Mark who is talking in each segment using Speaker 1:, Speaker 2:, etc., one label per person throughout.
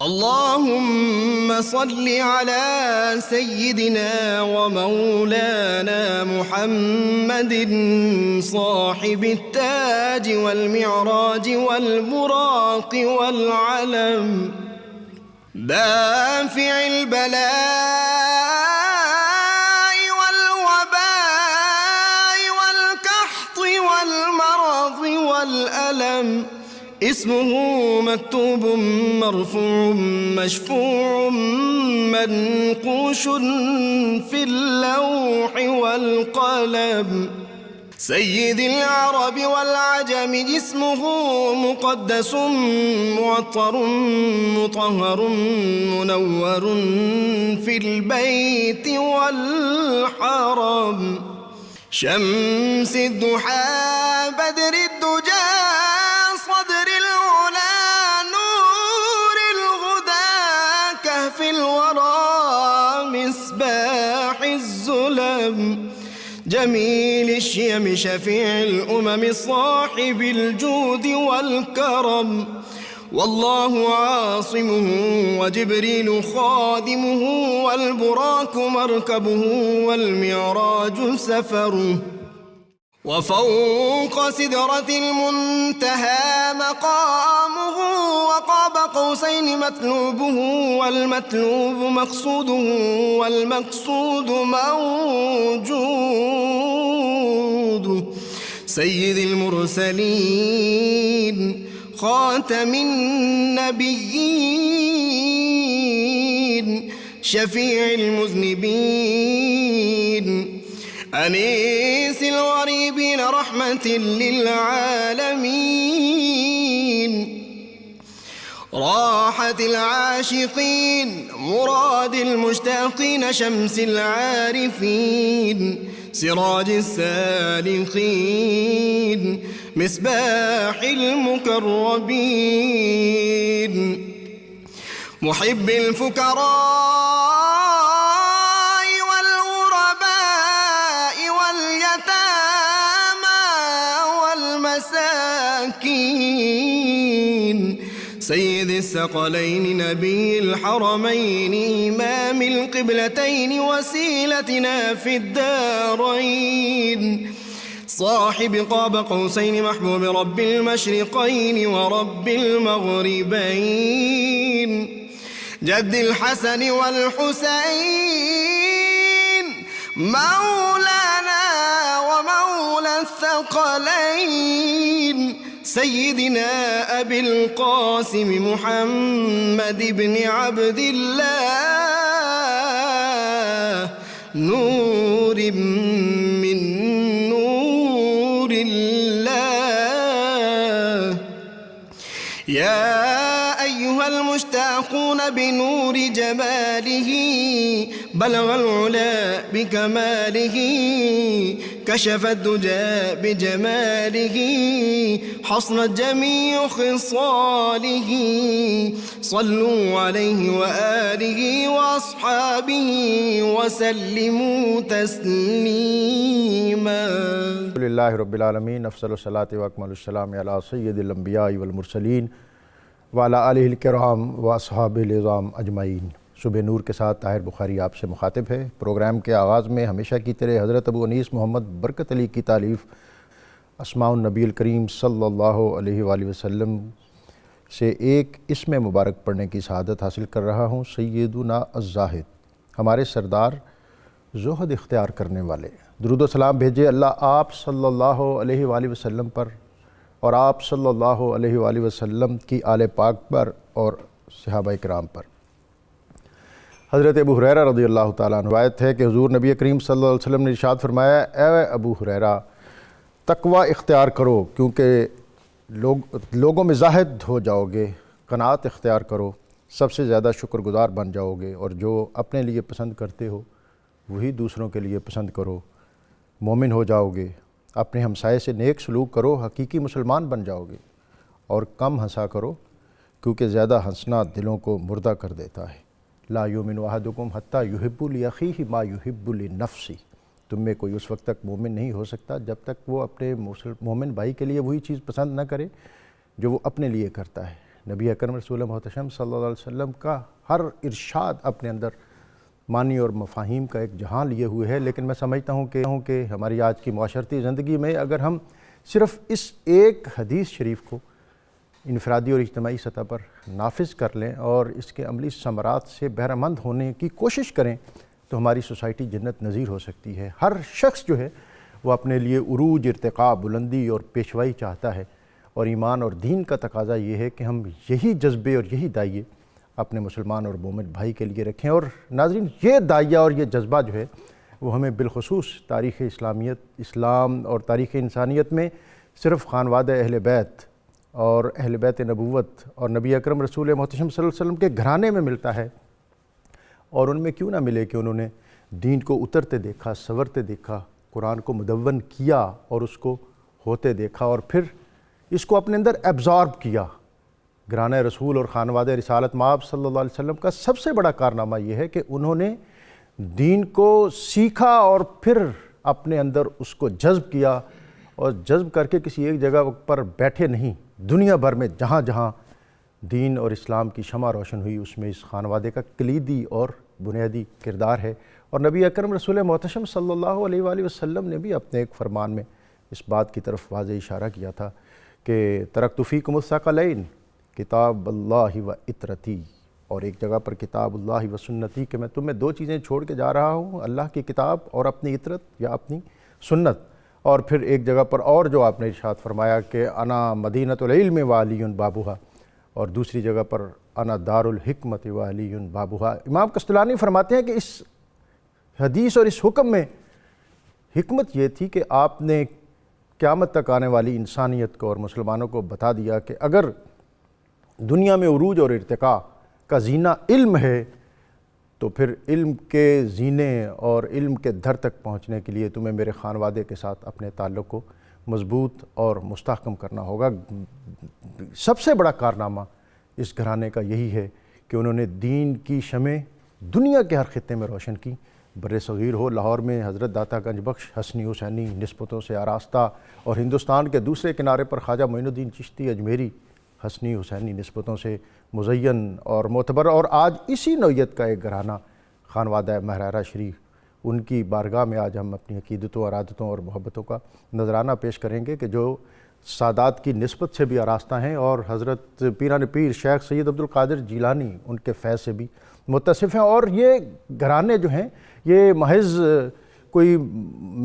Speaker 1: اللهم صل على سيدنا ومولانا محمد صاحب التاج والمعراج والبراق والعلم، دافع البلاء والوباء والقحط والمرض والألم، اسمه مكتوب مرفوع مشفوع منقوش في اللوح والقلم، سيد العرب والعجم، جسمه مقدس معطر مطهر منور في البيت والحرم، شمس الضحى بدر الدجى صدر العلا نور الهدى كهف الورى مصباح الظلم، جميل الشيم شفيع الأمم صاحب الجود والكرم، والله عاصمه وجبريل خادمه والبراك مركبه والمعراج سفره، وفوق سدرة المنتهى مقامه، وقاب قوسين مطلوبه والمطلوب مقصوده والمقصود موجود، سيد المرسلين خاتم النبيين شفيع المذنبين أنيس الغريبين رحمة للعالمين، راحة العاشقين مراد المشتاقين شمس العارفين سراج السالخين مصباح المكرمين، محب الفكراء والمساكين، سيد الثقلين نبي الحرمين إمام القبلتين وسيلتنا في الدارين، صاحب قاب قوسين محبوب رب المشرقين ورب المغربين، جد الحسن والحسين مولانا ومولى الثقلين، سيدنا أبي القاسم محمد بن عبد الله نور من نور الله، يا أيها المشتاقون بنور جماله بلغ العلا بكماله، كشف الدجى بجماله حصنت جميع خصاله، صلوا عليه وآله وأصحابه وسلموا تسليما.
Speaker 2: الحمد للہ رب العالمین، افضل الصلاۃ واکمل السلام علی سید الانبیاء والمرسلین وعلی آلہ الکرام و اصحابہ العظام اجمعین۔ صبح نور کے ساتھ طاہر بخاری آپ سے مخاطب ہے۔ پروگرام کے آغاز میں ہمیشہ کی طرح حضرت ابو انیس محمد برکت علی کی تالیف اسماء النبی الکریم صلی اللہ علیہ وآلہ وسلم سے ایک اسم مبارک پڑھنے کی سعادت حاصل کر رہا ہوں۔ سیدنا الزاہد، ہمارے سردار زہد اختیار کرنے والے، درود و سلام بھیجے اللہ آپ صلی اللہ علیہ وآلہ وسلم پر اور آپ صلی اللہ علیہ وآلہ وسلم کی آل پاک پر اور صحابہ کرام پر۔ حضرت ابو ہریرہ رضی اللہ تعالیٰ عنہ روایت ہے کہ حضور نبی کریم صلی اللہ علیہ وسلم نے ارشاد فرمایا، اے ابو ہریرہ تقوی اختیار کرو کیونکہ لوگوں میں زاہد ہو جاؤ گے، قناعت اختیار کرو سب سے زیادہ شکر گزار بن جاؤ گے، اور جو اپنے لیے پسند کرتے ہو وہی دوسروں کے لیے پسند کرو، مومن ہو جاؤ گے، اپنے ہمسائے سے نیک سلوک کرو، حقیقی مسلمان بن جاؤ گے، اور کم ہنسا کرو کیونکہ زیادہ ہنسنا دلوں کو مردہ کر دیتا ہے۔ لا یؤمن احدکم حتی یحب لاخیہ ما یحب لنفسہ، تم میں کوئی اس وقت تک مومن نہیں ہو سکتا جب تک وہ اپنے مومن بھائی کے لیے وہی چیز پسند نہ کرے جو وہ اپنے لیے کرتا ہے۔ نبی اکرم رسول محتشم صلی اللہ علیہ وسلم کا ہر ارشاد اپنے اندر معنی اور مفاہیم کا ایک جہاں لیے ہوئے ہے، لیکن میں سمجھتا ہوں کہ ہماری آج کی معاشرتی زندگی میں اگر ہم صرف اس ایک حدیث شریف کو انفرادی اور اجتماعی سطح پر نافذ کر لیں اور اس کے عملی ثمرات سے بہرہ مند ہونے کی کوشش کریں تو ہماری سوسائٹی جنت نظیر ہو سکتی ہے۔ ہر شخص جو ہے وہ اپنے لیے عروج، ارتقاء، بلندی اور پیشوائی چاہتا ہے، اور ایمان اور دین کا تقاضا یہ ہے کہ ہم یہی جذبے اور یہی دائیے اپنے مسلمان اور مومن بھائی کے لیے رکھیں۔ اور ناظرین، یہ دائیہ اور یہ جذبہ جو ہے وہ ہمیں بالخصوص تاریخ اسلام اور تاریخ انسانیت میں صرف خانوادہ اہل بیت اور اہل بیت نبوت اور نبی اکرم رسول محتشم صلی اللہ علیہ وسلم کے گھرانے میں ملتا ہے، اور ان میں کیوں نہ ملے کہ انہوں نے دین کو اترتے دیکھا، سنورتے دیکھا، قرآن کو مدون کیا اور اس کو ہوتے دیکھا، اور پھر اس کو اپنے اندر ایبزارب کیا۔ گھرانہ رسول اور خانوادہ رسالت مآب صلی اللہ علیہ وسلم کا سب سے بڑا کارنامہ یہ ہے کہ انہوں نے دین کو سیکھا اور پھر اپنے اندر اس کو جذب کیا، اور جذب کر کے کسی ایک جگہ پر بیٹھے نہیں، دنیا بھر میں جہاں جہاں دین اور اسلام کی شمع روشن ہوئی اس میں اس خانوادے کا کلیدی اور بنیادی کردار ہے۔ اور نبی اکرم رسول محتشم صلی اللہ علیہ وآلہ وسلم نے بھی اپنے ایک فرمان میں اس بات کی طرف واضح اشارہ کیا تھا کہ ترکت فیکم الثقلین کتاب اللہ و اطرتی، اور ایک جگہ پر کتاب اللہ و سنتی، کہ میں تمہیں دو چیزیں چھوڑ کے جا رہا ہوں، اللہ کی کتاب اور اپنی اطرت یا اپنی سنت۔ اور پھر ایک جگہ پر اور جو آپ نے ارشاد فرمایا کہ انا مدینۃ العلم و علی بابھا، اور دوسری جگہ پر انا دار الحکمت و علی بابھا۔ امام قسطلانی فرماتے ہیں کہ اس حدیث اور اس حکم میں حکمت یہ تھی کہ آپ نے قیامت تک آنے والی انسانیت کو اور مسلمانوں کو بتا دیا کہ اگر دنیا میں عروج اور ارتقاء کا زینہ علم ہے تو پھر علم کے زینے اور علم کے در تک پہنچنے کے لیے تمہیں میرے خانوادے کے ساتھ اپنے تعلق کو مضبوط اور مستحکم کرنا ہوگا۔ سب سے بڑا کارنامہ اس گھرانے کا یہی ہے کہ انہوں نے دین کی شمع دنیا کے ہر خطے میں روشن کی۔ بر صغیر ہو، لاہور میں حضرت داتا گنج بخش حسنی حسینی نسبتوں سے آراستہ، اور ہندوستان کے دوسرے کنارے پر خواجہ معین الدین چشتی اجمیری حسنی حسینی نسبتوں سے مزین اور معتبر، اور آج اسی نوعیت کا ایک گھرانہ خانوادہ مہرارہ شریف، ان کی بارگاہ میں آج ہم اپنی عقیدتوں اور عادتوں اور محبتوں کا نذرانہ پیش کریں گے کہ جو سادات کی نسبت سے بھی آراستہ ہیں اور حضرت پیران پیر شیخ سید عبدالقادر جیلانی ان کے فیض سے بھی متصف ہیں۔ اور یہ گھرانے جو ہیں یہ محض کوئی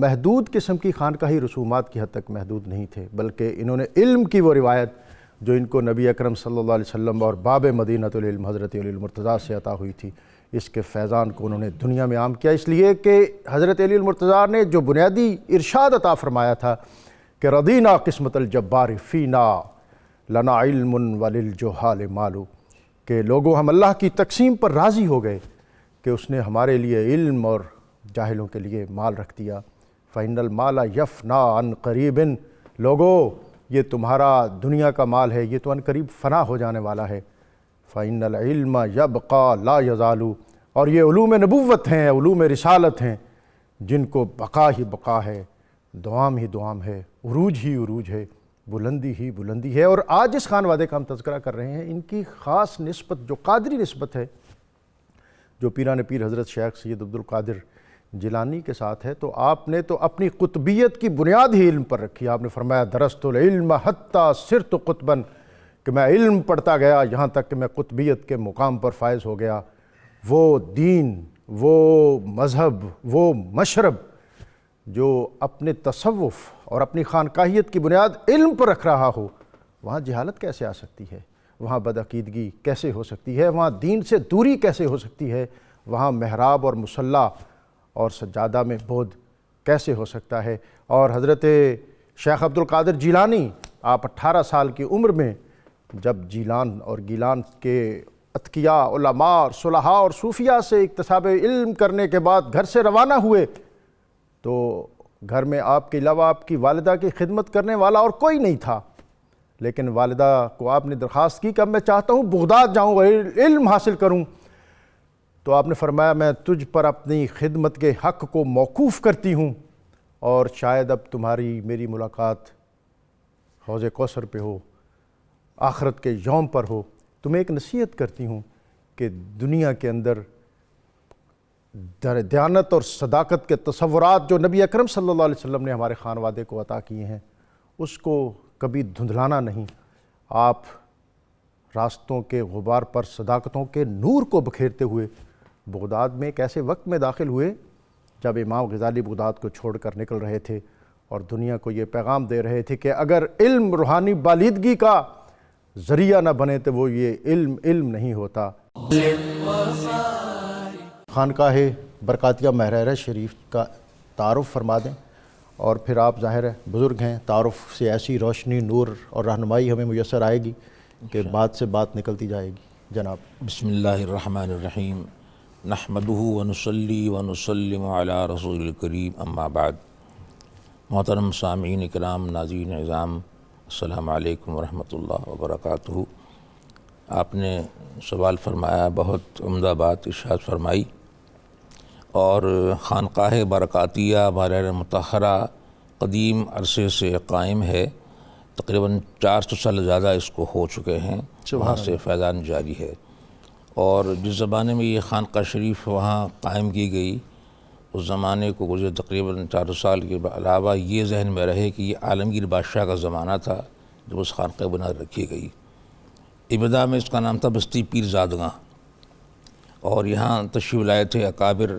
Speaker 2: محدود قسم کی خانقاہی رسومات کی حد تک محدود نہیں تھے، بلکہ انہوں نے علم کی وہ روایت جو ان کو نبی اکرم صلی اللہ علیہ وسلم اور باب مدینۃ العلم حضرت علی المرتضیٰ سے عطا ہوئی تھی، اس کے فیضان کو انہوں نے دنیا میں عام کیا، اس لیے کہ حضرت علی المرتضیٰ نے جو بنیادی ارشاد عطا فرمایا تھا کہ رضینا قسمت الجبار فینا لنا علم وللجہال مال، کہ لوگوں ہم اللہ کی تقسیم پر راضی ہو گئے کہ اس نے ہمارے لیے علم اور جاہلوں کے لیے مال رکھ دیا۔ فإن المال یفنا عن قریب، لوگوں یہ تمہارا دنیا کا مال ہے، یہ تو عن قریب فنا ہو جانے والا ہے۔ فإن العلم یبقى لا یزال، اور یہ علوم نبوت ہیں، علوم رسالت ہیں جن کو بقا ہی بقا ہے، دوام ہی دوام ہے، عروج ہی عروج ہے، بلندی ہی بلندی ہے۔ اور آج اس خانوادے کا ہم تذکرہ کر رہے ہیں، ان کی خاص نسبت جو قادری نسبت ہے، جو پیران پیر حضرت شیخ سید عبدالقادر جیلانی کے ساتھ ہے، تو آپ نے تو اپنی قطبیت کی بنیاد ہی علم پر رکھی۔ آپ نے فرمایا درست العلم حتی صرت قطبا، کہ میں علم پڑھتا گیا یہاں تک کہ میں قطبیت کے مقام پر فائز ہو گیا۔ وہ دین، وہ مذہب، وہ مشرب جو اپنے تصوف اور اپنی خانقاہیت کی بنیاد علم پر رکھ رہا ہو، وہاں جہالت کیسے آ سکتی ہے، وہاں بدعقیدگی کیسے ہو سکتی ہے، وہاں دین سے دوری کیسے ہو سکتی ہے، وہاں محراب اور مصلی اور سجادہ میں بود کیسے ہو سکتا ہے۔ اور حضرت شیخ عبدالقادر جیلانی، آپ 18 سال کی عمر میں جب جیلان اور گیلان کے اتقیاء، علماء اور صلحاء اور صوفیاء سے اکتساب علم کرنے کے بعد گھر سے روانہ ہوئے تو گھر میں آپ کے علاوہ آپ کی والدہ کی خدمت کرنے والا اور کوئی نہیں تھا، لیکن والدہ کو آپ نے درخواست کی کہ اب میں چاہتا ہوں بغداد جاؤں اور علم حاصل کروں، تو آپ نے فرمایا میں تجھ پر اپنی خدمت کے حق کو موقوف کرتی ہوں، اور شاید اب تمہاری میری ملاقات حوض کوثر پہ ہو، آخرت کے یوم پر ہو، تو میں ایک نصیحت کرتی ہوں کہ دنیا کے اندر دیانت اور صداقت کے تصورات جو نبی اکرم صلی اللہ علیہ وسلم نے ہمارے خانوادے کو عطا کیے ہیں اس کو کبھی دھندلانا نہیں۔ آپ راستوں کے غبار پر صداقتوں کے نور کو بکھیرتے ہوئے بغداد میں ایک ایسے وقت میں داخل ہوئے جب امام غزالی بغداد کو چھوڑ کر نکل رہے تھے اور دنیا کو یہ پیغام دے رہے تھے کہ اگر علم روحانی بالیدگی کا ذریعہ نہ بنے تو وہ یہ علم نہیں ہوتا۔ خانقاہ برکاتیہ محرر شریف کا تعارف فرما دیں، اور پھر آپ ظاہر ہے بزرگ ہیں، تعارف سے ایسی روشنی، نور اور رہنمائی ہمیں میسر آئے گی کہ بات سے بات نکلتی جائے گی۔ جناب
Speaker 3: بسم اللہ الرحمن الرحیم، نحمدہ ونصلی ونسلم علی رسول الکریم، اما بعد۔ محترم سامعین کرام، ناظرین اعظام، السلام علیکم ورحمۃ اللہ وبرکاتہ۔ آپ نے سوال فرمایا، بہت عمدہ بات ارشاد فرمائی، اور خانقاہ برکاتیہ محرر مطہرہ قدیم عرصے سے قائم ہے، تقریباً 400 سال زیادہ اس کو ہو چکے ہیں، وہاں سے فیضان جاری ہے۔ اور جس زمانے میں یہ خانقاہ شریف وہاں قائم کی گئی، اس زمانے کو گزرے تقریباً 400 سال کے علاوہ یہ ذہن میں رہے کہ یہ عالمگیر بادشاہ کا زمانہ تھا جب اس خانقاہ بنا رکھی گئی۔ ابتدا میں اس کا نام تھا بستی پیر زادگاں، اور یہاں تشریف لائے تھے اکابر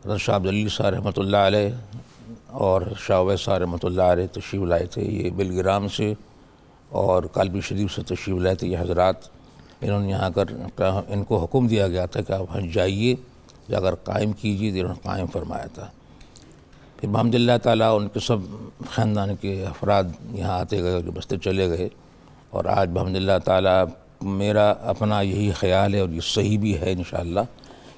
Speaker 3: حضرت شاہ عبدالعلی صاحب رحمۃ اللہ علیہ اور شاہ اویس صاحب رحمۃ اللہ علیہ تشریف لائے تھے۔ یہ بلگرام سے اور کالبی شریف سے تشریف لائے تھے یہ حضرات۔ انہوں نے یہاں کر ان کو حکم دیا گیا تھا کہ آپ وہاں جائیے، جا کر قائم کیجیے، انہوں نے قائم فرمایا تھا۔ پھر بحمد اللہ تعالیٰ ان کے سب خاندان کے افراد یہاں آتے گئے، جو بستے چلے گئے، اور آج بحمد اللہ تعالیٰ میرا اپنا یہی خیال ہے، اور یہ صحیح بھی ہے انشاءاللہ،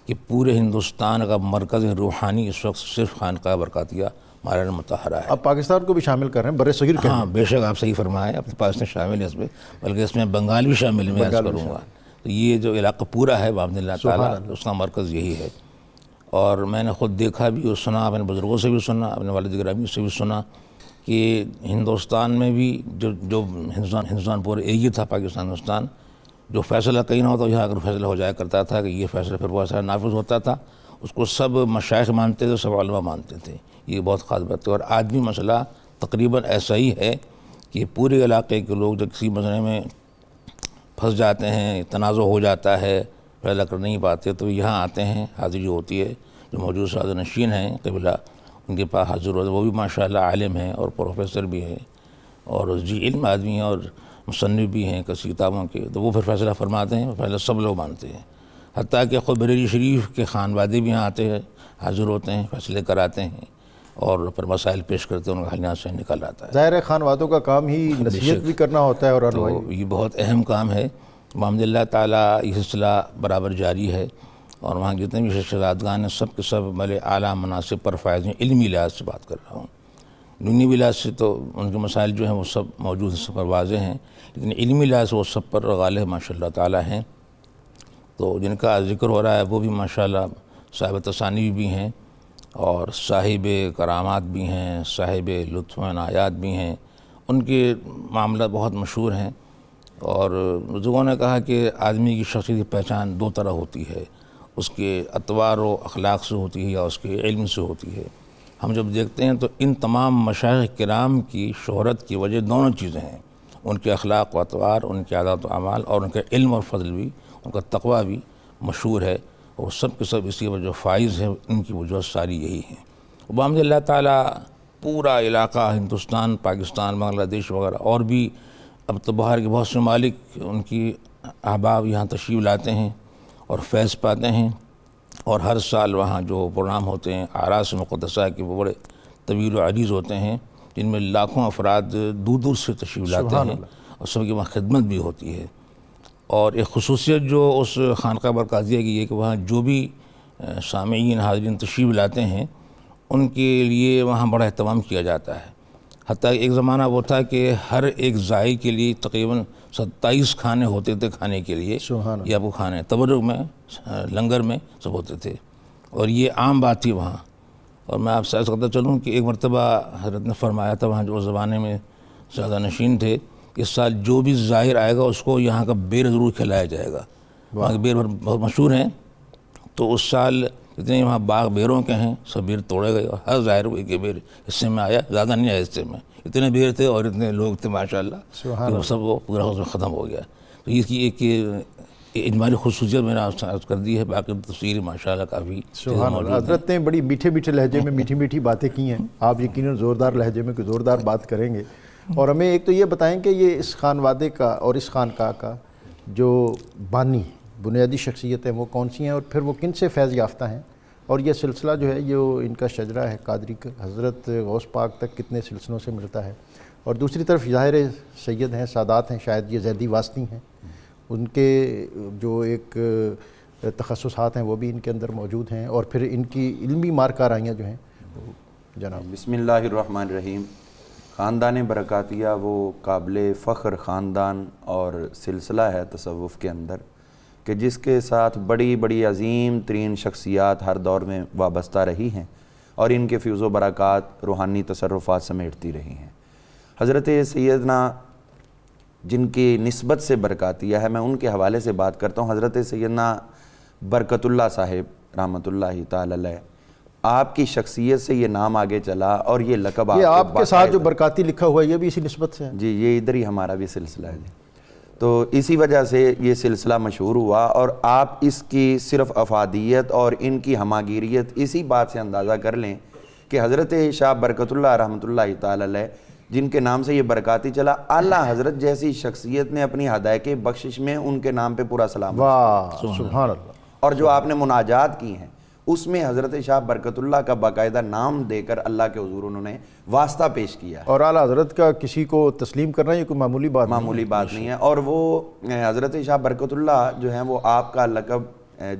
Speaker 3: کہ پورے ہندوستان کا مرکز روحانی اس وقت صرف خانقاہ برکاتیہ محرر مطہرہ ہے۔
Speaker 2: آپ پاکستان کو بھی شامل کر رہے ہیں، بر صغیر کے؟
Speaker 3: ہاں بے شک، آپ صحیح فرمائیں، اب پاکستان شامل ہے اس میں، بلکہ اس میں بنگال بھی شامل ہے، میں عرض کروں گا۔ تو یہ جو علاقہ پورا ہے بحمد اللہ تعالیٰ، اس کا مرکز یہی ہے۔ اور میں نے خود دیکھا بھی اور سنا، اپنے بزرگوں سے بھی سنا، اپنے والد گرامی سے بھی سنا کہ ہندوستان میں بھی جو ہندوستان پورے ایریے تھا، پاکستان ہندوستان، جو فیصلہ کہیں نہ ہوتا یہاں اگر فیصلہ ہو جایا کرتا تھا کہ یہ فیصلہ پھر وہ ایسا نافذ ہوتا تھا، اس کو سب مشائخ مانتے تھے، سب علماء مانتے تھے۔ یہ بہت خاص بات ہے۔ اور آج بھی مسئلہ تقریباً ایسا ہی ہے کہ پورے علاقے کے لوگ جب کسی مسئلے میں پھنس جاتے ہیں، تنازع ہو جاتا ہے، فیصلہ کر نہیں پاتے، تو یہاں آتے ہیں، حاضری ہوتی ہے۔ جو موجود سعادت نشین ہیں قبلہ، ان کے پاس حاضر ہوتے ہیں، وہ بھی ماشاءاللہ عالم ہیں اور پروفیسر بھی ہیں اور علم آدمی ہیں اور مصنف بھی ہیں کسی کتابوں کے، تو وہ پھر فیصلہ فرماتے ہیں، فیصلہ سب لوگ مانتے ہیں۔ حتیٰ کہ خود بریلی شریف کے خانوادے بھی یہاں آتے ہیں، حاضر ہوتے ہیں، فیصلے کراتے ہیں اور پھر مسائل پیش کرتے ہیں، ان کا حل یہاں سے نکل آتا ہے۔
Speaker 2: ظاہر ہے خانوادوں کا کام ہی نصیحت بھی کرنا ہوتا ہے، اور
Speaker 3: تو یہ بہت اہم کام ہے۔ بحمد اللہ تعالیٰ یہ سلسلہ برابر جاری ہے، اور وہاں جتنے بھی شہزادگان ہیں سب کے سب بڑے اعلیٰ مناصب پر فائز ہیں۔ علمی لحاظ سے بات کر رہا ہوں، دنیوی لحاظ سے تو ان کے مسائل جو ہیں وہ سب موجود ہیں، سب پر واضح ہیں، لیکن علمی لحاظ سے وہ سب پر غالب ماشاء اللہ تعالیٰ ہیں۔ تو جن کا ذکر ہو رہا ہے وہ بھی ماشاءاللہ صاحب تصانیف بھی ہیں، اور صاحب کرامات بھی ہیں، صاحب لطف و عنایات بھی ہیں۔ ان کے معاملات بہت مشہور ہیں، اور بزرگوں نے کہا کہ آدمی کی شخصیت کی پہچان دو طرح ہوتی ہے، اس کے اطوار و اخلاق سے ہوتی ہے یا اس کے علم سے ہوتی ہے۔ ہم جب دیکھتے ہیں تو ان تمام مشائخ کرام کی شہرت کی وجہ دونوں چیزیں ہیں، ان کے اخلاق و اطوار، ان کے عادات و اعمال، اور ان کے علم اور فضل بھی، ان کا تقویٰ بھی مشہور ہے، اور سب کے سب اسی وجہ فائز ہیں، ان کی وجوہ ساری یہی ہیں۔ بحمد اللہ تعالیٰ پورا علاقہ ہندوستان، پاکستان، بنگلہ دیش وغیرہ، اور بھی اب تو باہر کے بہت سے ممالک ان کی احباب یہاں تشریف لاتے ہیں اور فیض پاتے ہیں، اور ہر سال وہاں جو پروگرام ہوتے ہیں اعراس مقدسہ کے، وہ بڑے طویل و عریض ہوتے ہیں، جن میں لاکھوں افراد دور دور سے تشریف لاتے ہیں، اور سب کی وہاں خدمت بھی ہوتی ہے۔ اور ایک خصوصیت جو اس خانقاہ برکاتیہ کی ہے کہ وہاں جو بھی سامعین حاضرین تشریف لاتے ہیں ان کے لیے وہاں بڑا اہتمام کیا جاتا ہے۔ حتیٰ ایک زمانہ وہ تھا کہ ہر ایک زائر کے لیے تقریباً 27 کھانے ہوتے تھے کھانے کے لیے، یا وہ کھانے تبرک میں، لنگر میں سب ہوتے تھے، اور یہ عام بات تھی وہاں۔ اور میں آپ سے عرض کرتا چلوں کہ ایک مرتبہ حضرت نے فرمایا تھا، وہاں جو اس زمانے میں سعادہ نشین تھے، کہ اس سال جو بھی ظاہر آئے گا اس کو یہاں کا بیر ضرور کھلایا جائے گا. وہاں کے بیر بہت مشہور ہیں. تو اس سال جتنے وہاں باغ بیروں کے ہیں سب بیر توڑے گئے اور ہر ظاہر ہوئی کہ بیر حصے میں آیا, زیادہ نہیں آیا حصے میں, اتنے بیر تھے اور اتنے لوگ تھے ماشاءاللہ کہ وہ سب وہ پورا اس میں ختم ہو گیا. تو یہ ایک اجمالی خصوصیت میں نے عرض کر دی ہے. باقی تفصیل ماشاءاللہ کافی
Speaker 2: سبحان اللہ. حضرت نے بڑی میٹھے میٹھے لہجے میں میٹھی میٹھی باتیں کی ہیں. آپ یقیناً زوردار لہجے میں کوئی زوردار بات کریں گے. اور ہمیں ایک تو یہ بتائیں کہ یہ اس خانوادے کا اور اس خانقاہ کا جو بانی بنیادی شخصیت ہیں وہ کون سی ہیں, اور پھر وہ کن سے فیض یافتہ ہیں, اور یہ سلسلہ جو ہے جو ان کا شجرہ ہے قادری کا حضرت غوث پاک تک کتنے سلسلوں سے ملتا ہے. اور دوسری طرف ظاہر سید ہیں, سادات ہیں, شاید یہ زیدی واسطی ہیں, ان کے جو ایک تخصصات ہیں وہ بھی ان کے اندر موجود ہیں, اور پھر ان کی علمی مارکارائیاں جو ہیں. جناب
Speaker 4: بسم اللہ الرحمن الرحیم. خاندان برکاتیہ وہ قابل فخر خاندان اور سلسلہ ہے تصوف کے اندر کہ جس کے ساتھ بڑی بڑی عظیم ترین شخصیات ہر دور میں وابستہ رہی ہیں اور ان کے فیض و برکات روحانی تصرفات سمیٹتی رہی ہیں. حضرت سیدنا جن کی نسبت سے برکاتیہ ہے میں ان کے حوالے سے بات کرتا ہوں. حضرت سیدنا برکت اللہ صاحب رحمۃ اللہ تعالی علیہ, آپ کی شخصیت سے یہ نام آگے چلا اور یہ لقب
Speaker 2: یہ آپ کے ساتھ جو برکاتی لکھا ہوا ہے یہ بھی اسی نسبت سے ہے.
Speaker 4: جی یہ ادھر ہی ہمارا بھی سلسلہ ہے. تو اسی وجہ سے یہ سلسلہ مشہور ہوا, اور آپ اس کی صرف افادیت اور ان کی ہماگیریت اسی بات سے اندازہ کر لیں کہ حضرت شاہ برکت اللہ رحمۃ اللہ تعالی علیہ جن کے نام سے یہ برکاتی چلا, اعلیٰ حضرت جیسی شخصیت نے اپنی ہدایت بخشش میں ان کے نام پہ پورا سلام.
Speaker 2: واہ سبحان اللہ.
Speaker 4: اور جو آپ نے مناجات کی ہیں اس میں حضرت شاہ برکت اللہ کا باقاعدہ نام دے کر اللہ کے حضور انہوں نے واسطہ پیش کیا ہے.
Speaker 2: اور اعلیٰ حضرت کا کسی کو تسلیم کرنا یہ کوئی معمولی بات
Speaker 4: نہیں ہے. اور وہ حضرت شاہ برکت اللہ جو ہیں وہ آپ کا لقب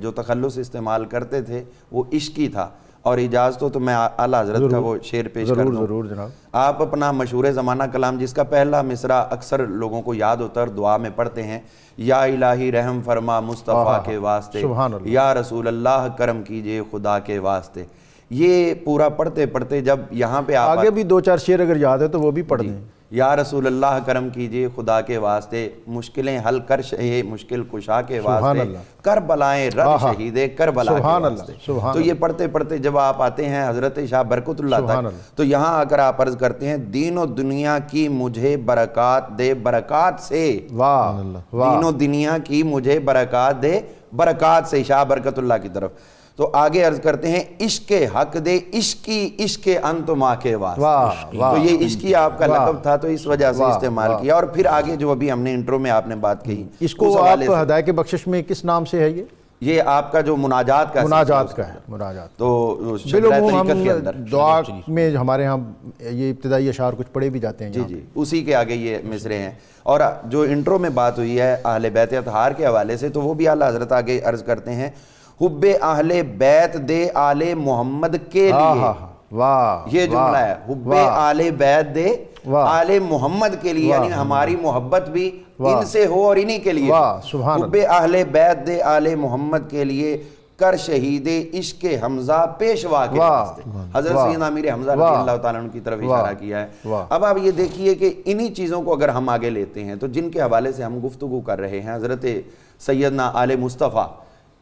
Speaker 4: جو تخلص استعمال کرتے تھے وہ عشقی تھا. اور اجازت ہو تو میں اعلیٰ حضرت کا وہ شعر پیش کر دوں.
Speaker 2: ضرور جناب. آپ
Speaker 4: اپنا مشہور زمانہ کلام جس کا پہلا مصرع اکثر لوگوں کو یاد ہوتا ہے اور دعا میں پڑھتے ہیں, یا الہی رحم فرما مصطفیٰ کے واسطے, یا رسول اللہ کرم کیجئے خدا کے واسطے. یہ پورا پڑھتے پڑھتے جب یہاں پہ
Speaker 2: آگے بھی دو چار شعر اگر یاد ہے تو وہ بھی پڑھ دیں.
Speaker 4: یا رسول اللہ کرم کیجئے خدا کے واسطے, مشکلیں حل کر شہ مشکل کشا کے واسطے, کربلائیں رب شہید کربلا کے واسطے. تو یہ پڑھتے پڑھتے جب آپ آتے ہیں حضرت شاہ برکت اللہ تک تو یہاں آ کر آپ عرض کرتے ہیں, دین و دنیا کی مجھے برکات دے برکات سے, دین و دنیا کی مجھے برکات دے برکات سے, شاہ برکت اللہ کی طرف. تو آگے عرض کرتے ہیں, عشق حق دے عشقی عشق انتما کے واسطے. تو یہ عشقی آپ کا لقب تھا تو اس وجہ سے استعمال کیا. اور پھر آگے جو ابھی ہم نے انٹرو میں آپ نے بات کہی,
Speaker 2: اس کو آپ ہدایت بخشش میں کس نام سے ہے
Speaker 4: یہ آپ کا جو مناجات کا
Speaker 2: ہے مناجات.
Speaker 4: تو
Speaker 2: دعا میں ہمارے ہاں یہ ابتدائی اشعار کچھ پڑھے بھی جاتے ہیں.
Speaker 4: جی اسی کے آگے یہ مصرے ہیں. اور جو انٹرو میں بات ہوئی ہے اہل بیت اطہار کے حوالے سے تو وہ بھی اعلیٰ حضرت آگے عرض کرتے ہیں, حب اہل بیت دے آل محمد کے لیے. یہ جملہ ہے, حب آل بیت دے آل محمد کے لیے, یعنی ہماری محبت بھی ان سے ہو اور انہی کے لیے. حب اہل بیت دے آل محمد کے لیے, کر شہید عشق حمزہ پیشوا کے واسطے. حضرت سیدنا امیر حمزہ رضی اللہ تعالیٰ عنہ کی طرف اشارہ کیا ہے. اب آپ یہ دیکھیے کہ انہی چیزوں کو اگر ہم آگے لیتے ہیں تو جن کے حوالے سے ہم گفتگو کر رہے ہیں, حضرت سیدنا آل مصطفیٰ,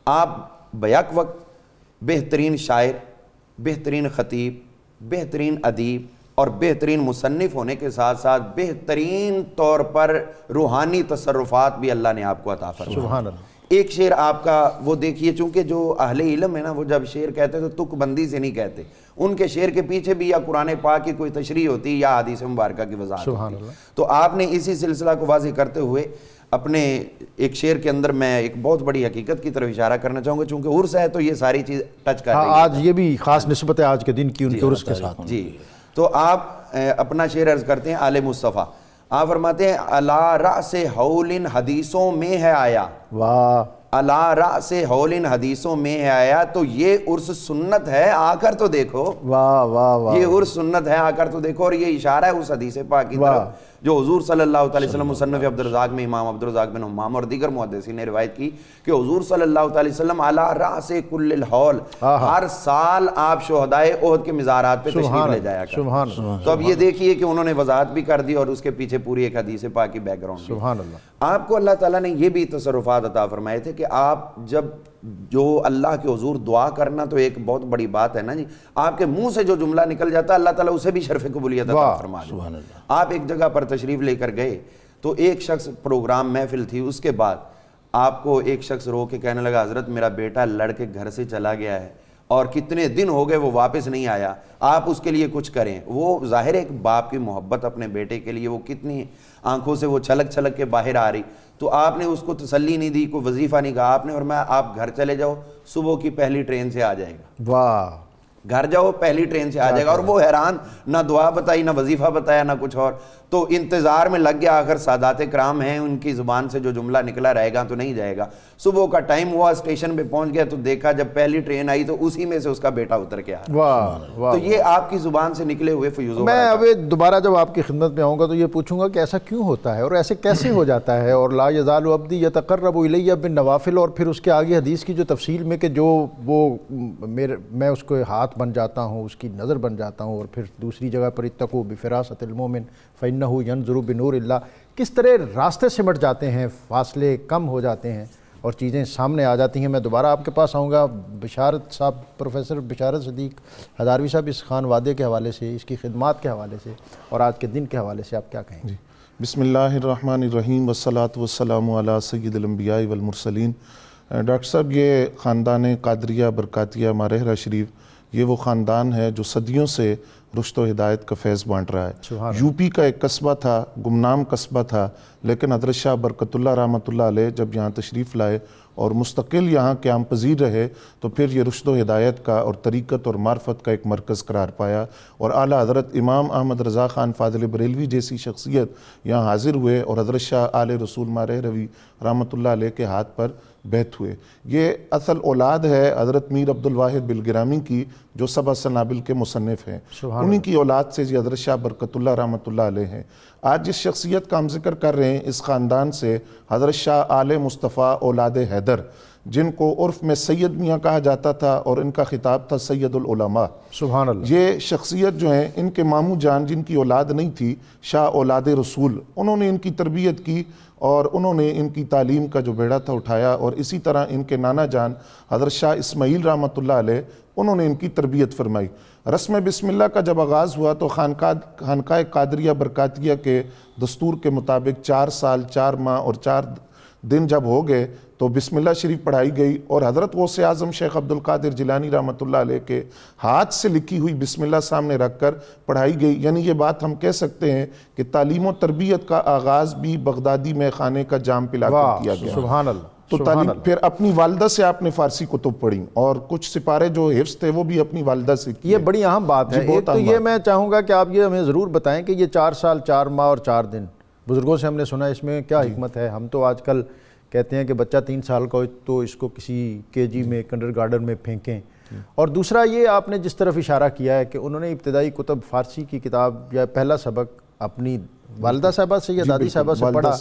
Speaker 4: آپ بیک وقت بہترین شاعر, بہترین خطیب, بہترین ادیب اور بہترین مصنف ہونے کے ساتھ ساتھ بہترین طور پر روحانی تصرفات بھی اللہ نے آپ کو عطا فرمایا. سبحان اللہ. ایک شعر آپ کا وہ دیکھیے, چونکہ جو اہل علم ہے نا وہ جب شعر کہتے تو تک بندی سے نہیں کہتے, ان کے شعر کے پیچھے بھی یا قرآن پاک کی کوئی تشریح ہوتی یا حدیث مبارکہ کی وضاحت ہوتی. تو آپ نے اسی سلسلہ کو واضح کرتے ہوئے اپنے ایک شعر کے اندر میں ایک بہت بڑی حقیقت کی طرف اشارہ کرنا چاہوں گا, چونکہ عرس ہے تو یہ ساری چیز ٹچ کر رہی ہے.
Speaker 2: آج یہ بھی خاص نسبت ہے آج کے دن کی ان کے عرس کے ساتھ.
Speaker 4: جی تو آپ اپنا شعر عرض کرتے ہیں آل مصطفیٰ. آپ فرماتے ہیں, علی رأس حول حدیثوں میں ہے آیا. علی رأس حول حدیثوں میں آیا تو یہ عرس سنت ہے، آ کر تو دیکھو،
Speaker 2: واہ واہ واہ،
Speaker 4: یہ عرس سنت ہے، آ کر تو دیکھو. اور یہ اشارہ ہے اس حدیث پاک کی طرف جو حضور صلی اللہ علیہ وسلم مصنف عبدالرزاق میں امام عبدالرزاق بن حمام اور دیگر محدثین نے روایت کی کہ حضور صلی اللہ علیہ وسلم علی رأس کل الحول، ہر سال آپ شہدائے احد کے مزارات پہ تشریف لے جایا کرتے.
Speaker 2: سبحان اللہ.
Speaker 4: تو اب یہ دیکھیے کہ انہوں نے وضاحت بھی کر دی اور اس کے پیچھے پوری ایک حدیث پاک کی بیک گراؤنڈ.
Speaker 2: سبحان اللہ.
Speaker 4: آپ کو اللہ تعالیٰ نے یہ بھی تصرفات عطا فرمائے تھے کہ آپ جب جو اللہ کے حضور دعا کرنا تو ایک بہت بڑی بات ہے نا جی، آپ کے منہ سے جو جملہ نکل جاتا ہے اللہ تعالیٰ اسے بھی شرف قبولیت عطا فرما دیتا ہے. آپ ایک جگہ پر تشریف لے کر گئے تو ایک شخص پروگرام محفل تھی، اس کے بعد آپ کو ایک شخص رو کے کہنے لگا حضرت میرا بیٹا لڑ کے گھر سے چلا گیا ہے اور کتنے دن ہو گئے وہ واپس نہیں آیا، آپ اس کے لیے کچھ کریں. وہ ظاہر ہے ایک باپ کی محبت اپنے بیٹے کے لیے، وہ کتنی آنکھوں سے وہ چھلک چھلک کے باہر آ رہی، تو آپ نے اس کو تسلی نہیں دی، کوئی وظیفہ نہیں کہا. آپ نے فرمایا آپ گھر چلے جاؤ، صبح کی پہلی ٹرین سے آ جائے گا.
Speaker 2: واہ،
Speaker 4: گھر جاؤ پہلی ٹرین سے آ جائے گا. اور وہ حیران، نہ دعا بتائی نہ وظیفہ بتایا نہ کچھ اور، تو انتظار میں لگ گیا. آخر سادات کرام ہیں، ان کی زبان سے جو جملہ نکلا رہے گا تو نہیں جائے گا. صبح کا ٹائم ہوا، اسٹیشن پہ پہنچ گیا تو دیکھا جب پہلی ٹرین آئی تو اسی میں سے اس کا بیٹا اتر کے آ رہا.
Speaker 2: واہ واہ.
Speaker 4: تو یہ آپ کی زبان سے نکلے ہوئے فیوز و
Speaker 2: میں
Speaker 4: برکات.
Speaker 2: اب دوبارہ جب آپ کی خدمت میں آؤں گا تو یہ پوچھوں گا کہ ایسا کیوں ہوتا ہے اور ایسے کیسے ہو جاتا ہے. اور لا یزال عبدی یتقرب الی بالنوافل، اور پھر اس کے آگے حدیث کی جو تفصیل میں کہ جو وہ میں اس کو ہاتھ بن جاتا ہوں، اس کی نظر بن جاتا ہوں. اور پھر دوسری جگہ پر اتقوا بفراست المومن فإنہ ینظر بنور اللہ، کس طرح راستے سمٹ جاتے ہیں، فاصلے کم ہو جاتے ہیں اور چیزیں سامنے آ جاتی ہیں. میں دوبارہ آپ کے پاس آؤں گا. بشارت صاحب، پروفیسر بشارت صدیق ہزاروی صاحب، اس خان وادے کے حوالے سے، اس کی خدمات کے حوالے سے اور آج کے دن کے حوالے سے آپ کیا کہیں گے؟
Speaker 5: بسم اللہ الرحمن الرحیم والصلاة والسلام علی سید الانبیاء والمرسلین. ڈاکٹر صاحب، یہ خاندان قادریہ برکاتیہ مارہرہ شریف، یہ وہ خاندان ہے جو صدیوں سے رشد و ہدایت کا فیض بانٹ رہا ہے. یو پی کا ایک قصبہ تھا، گمنام قصبہ تھا، لیکن حضرت شاہ برکت اللہ رحمۃ اللہ علیہ جب یہاں تشریف لائے اور مستقل یہاں قیام پذیر رہے تو پھر یہ رشد و ہدایت کا اور طریقت اور معرفت کا ایک مرکز قرار پایا. اور اعلیٰ حضرت امام احمد رضا خان فاضل بریلوی جیسی شخصیت یہاں حاضر ہوئے اور حضرت شاہ آل رسول مارہروی رحمۃ اللہ علیہ کے ہاتھ پر بیعت ہوئے. یہ اصل اولاد ہے حضرت میر عبدالواحد بلگرامی کی جو سبع سنابل کے مصنف ہیں. انہی کی اولاد سے یہ حضرت شاہ برکت اللہ رحمۃ اللہ علیہ ہیں. آج جس شخصیت کا ہم ذکر کر رہے ہیں اس خاندان سے حضرت شاہ آل مصطفیٰ اولاد حیدر، جن کو عرف میں سید میاں کہا جاتا تھا اور ان کا خطاب تھا سید العلماء.
Speaker 2: سبحان اللہ.
Speaker 5: یہ شخصیت جو ہیں، ان کے ماموں جان جن کی اولاد نہیں تھی، شاہ اولاد رسول، انہوں نے ان کی تربیت کی اور انہوں نے ان کی تعلیم کا جو بیڑا تھا اٹھایا. اور اسی طرح ان کے نانا جان حضرت شاہ اسماعیل رحمۃ اللہ علیہ، انہوں نے ان کی تربیت فرمائی. رسم بسم اللہ کا جب آغاز ہوا تو خانقاہ قادریہ برکاتیہ کے دستور کے مطابق 4 سال 4 ماہ اور 4 دن جب ہو گئے تو بسم اللہ شریف پڑھائی گئی اور حضرت غوث اعظم شیخ عبدالقادر جیلانی رحمۃ اللہ علیہ کے ہاتھ سے لکھی ہوئی بسم اللہ سامنے رکھ کر پڑھائی گئی. یعنی یہ بات ہم کہہ سکتے ہیں کہ تعلیم و تربیت کا آغاز بھی بغدادی میں خانے کا جام پلا کر کیا گیا.
Speaker 2: سبحان اللہ.
Speaker 5: تو تعلیم پھر اپنی والدہ سے آپ نے فارسی کتب پڑھی اور کچھ سپارے جو حفظ تھے وہ بھی اپنی والدہ سے کیے.
Speaker 2: یہ بڑی اہم بات ہے. ایک تو یہ میں چاہوں گا کہ آپ یہ ہمیں ضرور بتائیں کہ یہ 4 سال 4 ماہ اور 4 دن بزرگوں سے ہم نے سنا، اس میں کیا حکمت ہے؟ ہم تو آج کل کہتے ہیں کہ بچہ 3 سال کا ہو تو اس کو کسی KG میں کنڈر گارڈن میں پھینکیں. اور دوسرا یہ آپ نے جس طرف اشارہ کیا ہے کہ انہوں نے ابتدائی کتب فارسی کی کتاب یا پہلا سبق اپنی والدہ صاحبہ سے یا دادی صاحبہ سے پڑھا.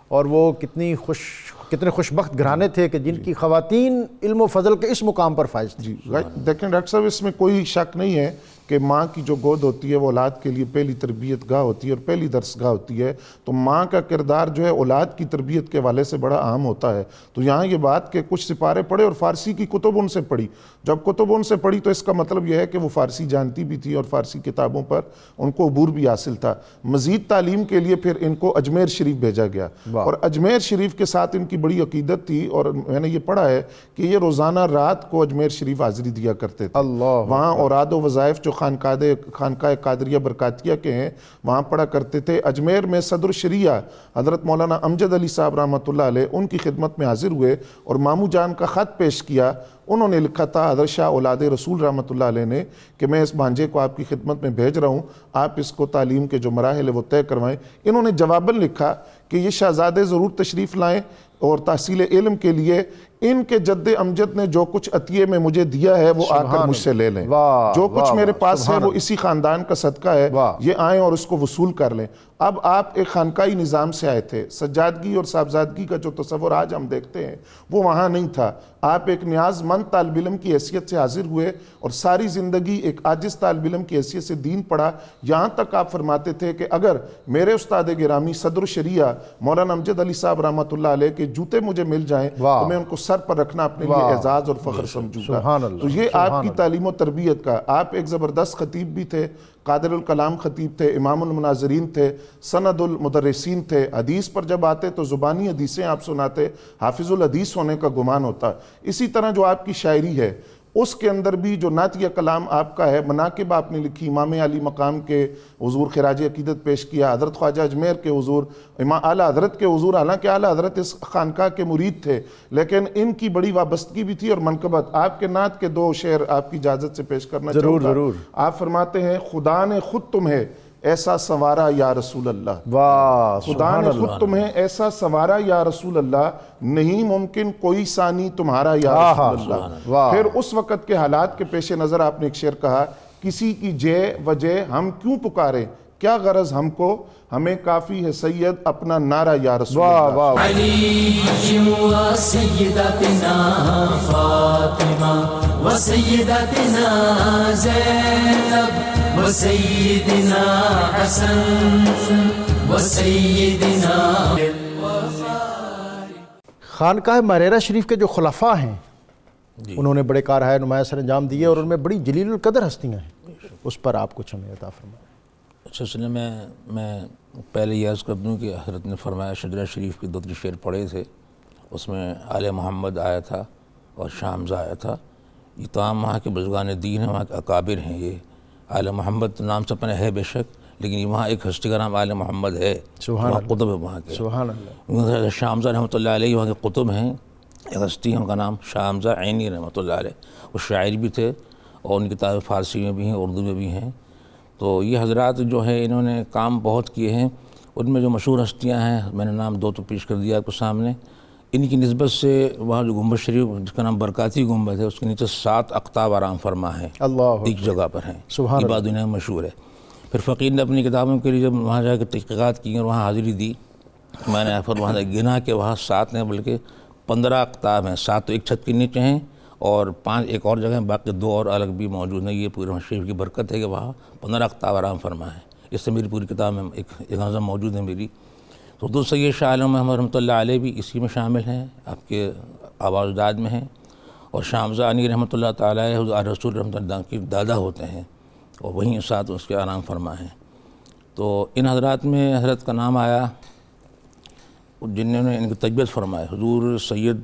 Speaker 2: اور وہ کتنے خوش بخت گھرانے تھے کہ جن کی خواتین علم و فضل کے اس مقام پر فائز تھی.
Speaker 5: دیکھیں ڈاکٹر صاحب، اس میں کوئی شک نہیں ہے کہ ماں کی جو گود ہوتی ہے وہ اولاد کے لیے پہلی تربیت گاہ ہوتی ہے اور پہلی درس گاہ ہوتی ہے. تو ماں کا کردار جو ہے اولاد کی تربیت کے حوالے سے بڑا اہم ہوتا ہے. تو یہاں یہ بات کہ کچھ سپارے پڑھے اور فارسی کی کتب ان سے پڑھی. جب کتب ان سے پڑھی تو اس کا مطلب یہ ہے کہ وہ فارسی جانتی بھی تھی اور فارسی کتابوں پر ان کو عبور بھی حاصل تھا. مزید تعلیم کے لیے پھر ان کو اجمیر شریف بھیجا گیا اور اجمیر شریف کے ساتھ ان کی بڑی عقیدت تھی. اور میں نے یہ پڑھا ہے کہ یہ روزانہ رات کو اجمیر شریف حاضری دیا کرتے تھے. وہاں اوراد و وظائف جو خانقاہ قادریہ برکاتیہ کے ہیں وہاں پڑھا کرتے تھے. اجمیر میں صدر شریعہ حضرت مولانا امجد علی صاحب رحمۃ اللہ علیہ ان کی خدمت میں حاضر ہوئے اور ماموں جان کا خط پیش کیا. انہوں نے لکھا تھا حضرت شاہ اولاد رسول رحمۃ اللہ علیہ نے کہ میں اس بھانجے کو آپ کی خدمت میں بھیج رہا ہوں، آپ اس کو تعلیم کے جو مراحل ہے وہ طے کروائیں. انہوں نے جواباً لکھا کہ یہ شہزادے ضرور تشریف لائیں اور تحصیل علم کے لیے ان کے جد امجد نے جو کچھ عطیے میں مجھے دیا ہے وہ آ کر مجھ سے لے لیں، جو کچھ میرے پاس ہے وہ اسی خاندان کا صدقہ ہے، یہ آئیں اور اس کو وصول کر لیں۔ اب آپ ایک خانقاہی نظام سے آئے تھے، سجادگی اور صاحبزادگی کا جو تصور آج ہم دیکھتے ہیں وہ وہاں نہیں تھا۔ آپ ایک نیاز مند طالب علم کی حیثیت سے حاضر ہوئے اور ساری زندگی ایک عاجز طالب علم کی حیثیت سے دین پڑھا، یہاں تک آپ فرماتے تھے کہ اگر میرے استاد گرامی صدر الشریعہ مولانا امجد علی صاحب رحمۃ اللہ علیہ کے جوتے مجھے مل جائیں تو میں ان کو سر پر رکھنا اپنے لیے اعزاز اور فخر سمجھوں گا۔ تو یہ آپ کی تعلیم و تربیت کا، آپ ایک زبردست خطیب بھی تھے، قادر الکلام خطیب تھے، امام المناظرین تھے، سند المدرسین تھے، حدیث پر جب آتے تو زبانی حدیثیں آپ سناتے، حافظ الحدیث ہونے کا گمان ہوتا۔ اسی طرح جو آپ کی شاعری ہے اس کے اندر بھی جو نعتیہ کلام آپ کا ہے، مناقب آپ نے لکھی، امام علی مقام کے حضور خراج عقیدت پیش کیا، حضرت خواجہ اجمیر کے حضور، امام اعلیٰ حضرت کے حضور، حالانکہ اعلیٰ حضرت اس خانقاہ کے مرید تھے لیکن ان کی بڑی وابستگی بھی تھی اور منقبت۔ آپ کے نعت کے 2 شعر آپ کی اجازت سے پیش کرنا چاہوں گا۔ آپ فرماتے ہیں خدا نے خود تمہیں ایسا سنوارا یا رسول اللہ، خدا نے خود تمہیں ایسا سنوارا یا رسول اللہ، نہیں ممکن کوئی ثانی تمہارا یا رسول اللہ۔ پھر اس وقت کے حالات کے پیش نظر آپ نے ایک شعر کہا، کسی کی جے وجہ ہم کیوں پکارے، کیا غرض ہم کو، ہمیں کافی ہے سید اپنا نعرہ یا رسول اللہ۔
Speaker 6: علی و سیدتنا فاطمہ و سیدتنا زینب و سیدنا حسن و سیدنا۔
Speaker 2: خانقاہ مریرہ شریف کے جو خلفاء ہیں انہوں نے بڑے کارہائے نمایاں سر انجام دیے اور ان میں بڑی جلیل القدر ہستیاں ہیں، اس پر آپ کچھ ہمیں عطا فرمائیں۔
Speaker 3: اس سلسلے میں پہلے یہ عرض کر دوں کہ حضرت نے فرمایا شجرہ شریف کے 2 شعر پڑھے تھے، اس میں آل محمد آیا تھا اور شاہ حمزہ آیا تھا۔ یہ تمام وہاں کے بزرگان دین ہیں، وہاں کے اکابر ہیں۔ یہ آل محمد نام سے اپنے ہے بے شک، لیکن وہاں ایک ہستی کا نام آل محمد ہے، وہاں قطب ہے وہاں کے۔
Speaker 2: سبحان اللہ۔
Speaker 3: شاہ حمزہ رحمۃ اللہ علیہ وہاں کے قطب ہیں، ایک ہستی ہے ان کا نام شاہ حمزہ عینی رحمۃ اللہ علیہ، وہ شاعر بھی تھے اور ان کی کتابیں فارسی میں بھی ہیں، اردو میں بھی ہیں۔ تو یہ حضرات جو ہے انہوں نے کام بہت کیے ہیں، ان میں جو مشہور ہستیاں ہیں میں نے نام 2 تو پیش کر دیا آپ کو سامنے۔ ان کی نسبت سے وہاں جو گنبد شریف جس کا نام برکاتی گنبد ہے اس کے نیچے 7 اقطاب آرام فرما ہیں، ایک جگہ پر ہیں، یہ بات دنیا میں مشہور ہے۔ پھر فقیر نے اپنی کتابوں کے لیے جب وہاں جا کے تحقیقات کی اور وہاں حاضری دی، میں نے پھر وہاں گنا کہ وہاں 7 ہیں بلکہ 15 اقطاب ہیں، 7 تو ایک چھت کے نیچے ہیں اور 5 ایک اور جگہ ہیں، باقی 2 اور الگ بھی موجود ہیں۔ یہ پورے شریف کی برکت ہے کہ وہاں 15 اقطاب آرام فرما ہے۔ اس سے میری پوری کتاب میں ایک نظم موجود ہے میری۔ تو حضور سید شاہ عالم محمد رحمۃ اللہ علیہ بھی اسی میں شامل ہیں، آپ کے آباء و اجداد میں ہیں، اور شاہ حمزہ علی رحمۃ اللہ تعالیٰ علیہ حضور رسول رحمۃ اللہ کے دادا ہوتے ہیں اور وہیں ساتھ اس کے آرام فرما ہیں۔ تو ان حضرات میں حضرت کا نام آیا جنہوں نے ان کی تجبیت فرمائے، حضور سید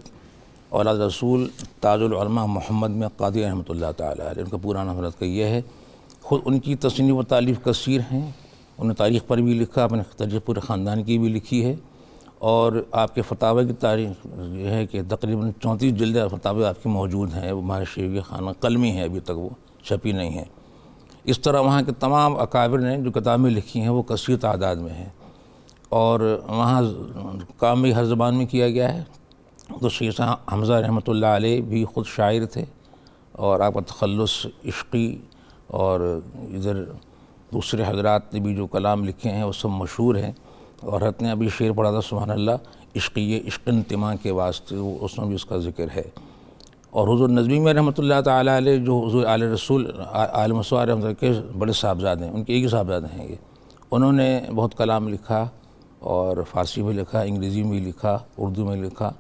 Speaker 3: اولاد رسول تاج العلماء محمد میں قادری رحمۃ اللہ تعالیٰ علیہ، ان کا پورا نام حضرت کا یہ ہے۔ خود ان کی تصنیف و تالیف کثیر ہیں، انہوں نے تاریخ پر بھی لکھا، اپنے تاریخ پورے خاندان کی بھی لکھی ہے، اور آپ کے فتاوی کی تاریخ یہ ہے کہ تقریباً 34 جلد فتاوی آپ کی موجود ہیں، وہ ہمارے شریف کے خانہ قلمی ہیں، ابھی تک وہ چھپی نہیں ہیں۔ اس طرح وہاں کے تمام اکابر نے جو کتابیں لکھی ہیں وہ کثیر تعداد میں ہیں، اور وہاں کام بھی ہر زبان میں کیا گیا ہے۔ تو شیخ حمزہ رحمۃ اللہ علیہ بھی خود شاعر تھے، اور آپ کا تخلص عشقی، اور ادھر دوسرے حضرات نے بھی جو کلام لکھے ہیں وہ سب مشہور ہیں۔ اور حضرت نے ابھی شعر پڑھا تھا سبحان اللہ، عشقی عشق انتماء کے واسطے، اس میں بھی اس کا ذکر ہے۔ اور حضور نظمی میں رحمۃ اللہ تعالیٰ علیہ جو حضور آل رسول عالم مصطفیٰ رحمۃ اللہ کے بڑے صاحبزادے ہیں، ان کے ایک ہی صاحبزادے ہیں یہ، انہوں نے بہت کلام لکھا اور فارسی میں لکھا، انگریزی میں لکھا، اردو میں لکھا۔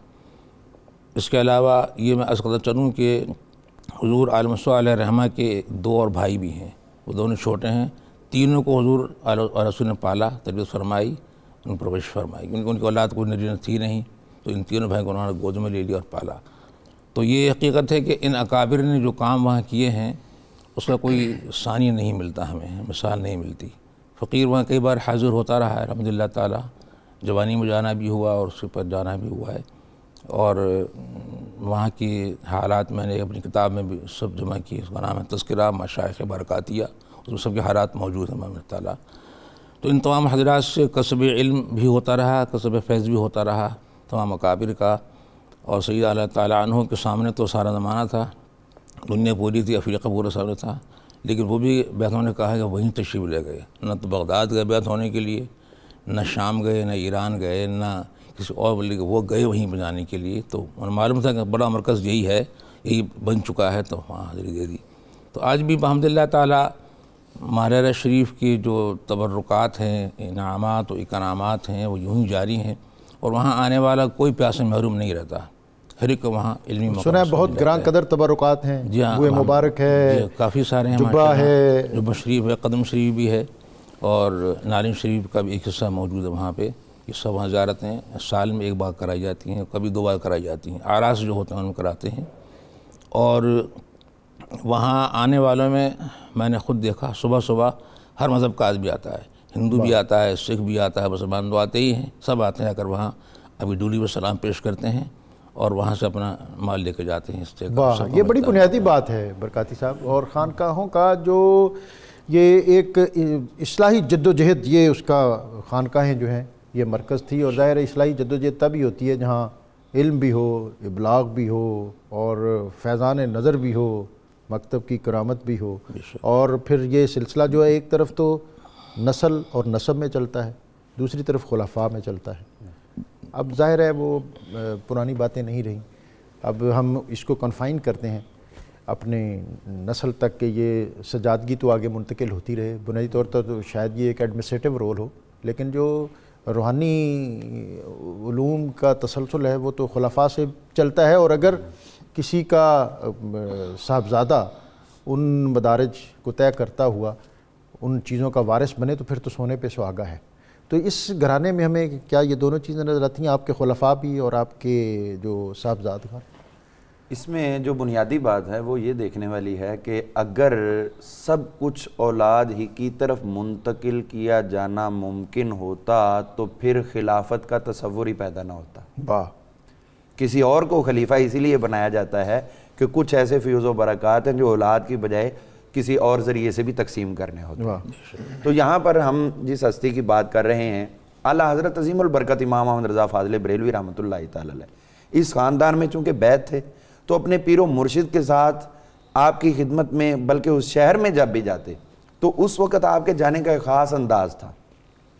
Speaker 3: اس کے علاوہ یہ میں عرض کرتا چلوں کہ حضور عالم مصطفیٰ علیہ رحمہ کے 2 اور بھائی بھی ہیں، وہ دونوں چھوٹے ہیں، تینوں کو حضور علیہ رسول نے پالا، تربیت فرمائی، ان پرورش فرمائی، کیونکہ ان کی اولاد کوئی نرینہ تھی نہیں، تو ان تینوں بھائی کو انہوں نے گود میں لے لیا اور پالا۔ تو یہ حقیقت ہے کہ ان اکابر نے جو کام وہاں کیے ہیں اس کا کوئی ثانی نہیں ملتا، ہمیں مثال نہیں ملتی۔ فقیر وہاں کئی بار حاضر ہوتا رہا ہے الحمدللہ تعالیٰ، جوانی میں جانا بھی ہوا اور اس کے پر جانا بھی ہوا ہے، اور وہاں کی حالات میں نے اپنی کتاب میں بھی سب جمع کی، اس کا نام ہے تذکرہ مشائخ برکاتیہ، اس میں سب کے حالات موجود ہیں الحمد تعالیٰ۔ تو ان تمام حضرات سے کسب علم بھی ہوتا رہا، کسب فیض بھی ہوتا رہا تمام اکابر کا، اور سید اللہ تعالیٰ عنہ کے سامنے تو سارا زمانہ تھا، دنیا پوری تھی، افریقہ پورا سامنے تھا، لیکن وہ بھی بیعت ہونے کہا ہے کہ وہیں تشریف لے گئے، نہ تو بغداد گئے بیعت ہونے کے لیے، نہ شام گئے، نہ ایران گئے، نہ کسی اور بلکہ وہ گئے وہیں پہ جانے کے لیے۔ تو انہیں معلوم تھا کہ بڑا مرکز یہی ہے، یہی بن چکا ہے، تو وہاں حاضری دے دی۔ تو آج بھی بحمد اللہ تعالیٰ ماہ شریف کی جو تبرکات ہیں، انعامات و اکرامات ہیں، وہ یوں ہی جاری ہیں، اور وہاں آنے والا کوئی پیاسے محروم نہیں رہتا، ہر ایک وہاں علمی موقع
Speaker 2: سنا ہے بہت گران قدر تبرکات ہیں،
Speaker 3: جی ہاں،
Speaker 2: بوئے مبارک ہے،
Speaker 3: جی کافی سارے ہیں،
Speaker 2: جبہ
Speaker 3: ماشاءاللہ،
Speaker 2: ہے،
Speaker 3: جبہ شریف ہے، قدم شریف بھی ہے، اور نارین شریف کا بھی ایک حصہ موجود ہے وہاں پہ۔ یہ سب وہاں زیارتیں سال میں ایک بار کرائی جاتی ہیں، کبھی 2 بار کرائی جاتی ہیں، آراس جو ہوتے ہیں ان میں کراتے ہیں۔ اور وہاں آنے والوں میں میں نے خود دیکھا، صبح صبح ہر مذہب کا آدمی آتا ہے، ہندو بھی آتا ہے، سکھ بھی آتا ہے، مسلمان تو آتے ہی ہیں، سب آتے ہیں، آ کر وہاں ابھی ڈولی پر سلام پیش کرتے ہیں اور وہاں سے اپنا مال لے کے جاتے ہیں۔
Speaker 2: واہ، یہ بڑی بنیادی بات ہے برکاتی صاحب۔ اور خانقاہوں کا جو یہ ایک اصلاحی جد و جہد، یہ اس کا خانقاہیں جو ہیں یہ مرکز تھی، اور ظاہر اصلاحی جد و جہد تب ہی ہوتی ہے جہاں علم بھی ہو، ابلاغ بھی ہو، اور فیضان نظر بھی ہو، مکتب کی کرامت بھی ہو، اور پھر یہ سلسلہ جو ہے ایک طرف تو نسل اور نسب میں چلتا ہے، دوسری طرف خلفاء میں چلتا ہے۔ اب ظاہر ہے وہ پرانی باتیں نہیں رہیں، اب ہم اس کو کنفائن کرتے ہیں اپنے نسل تک کہ یہ سجادگی تو آگے منتقل ہوتی رہے۔ بنیادی طور پر تو شاید یہ ایک ایڈمنسٹریٹو رول ہو، لیکن جو روحانی علوم کا تسلسل ہے وہ تو خلفاء سے چلتا ہے، اور اگر کسی کا صاحبزادہ ان مدارج کو طے کرتا ہوا ان چیزوں کا وارث بنے تو پھر تو سونے پہ سہاگا ہے۔ تو اس گھرانے میں ہمیں کیا یہ دونوں چیزیں نظر آتی ہیں، آپ کے خلفاء بھی اور آپ کے جو صاحبزاد ہیں؟
Speaker 4: اس میں جو بنیادی بات ہے وہ یہ دیکھنے والی ہے کہ اگر سب کچھ اولاد ہی کی طرف منتقل کیا جانا ممکن ہوتا تو پھر خلافت کا تصور ہی پیدا نہ ہوتا۔
Speaker 2: واہ،
Speaker 4: کسی اور کو خلیفہ اسی لیے بنایا جاتا ہے کہ کچھ ایسے فیوز و برکات ہیں جو اولاد کی بجائے کسی اور ذریعے سے بھی تقسیم کرنے ہوتے ہیں۔ تو یہاں پر ہم جس ہستی کی بات کر رہے ہیں، اعلیٰ حضرت عظیم البرکت امام محمد رضا فاضل بریلوی رحمۃ اللہ تعالی علیہ، اس خاندان میں چونکہ بیعت تھے تو اپنے پیر و مرشد کے ساتھ آپ کی خدمت میں، بلکہ اس شہر میں جب بھی جاتے تو اس وقت آپ کے جانے کا ایک خاص انداز تھا۔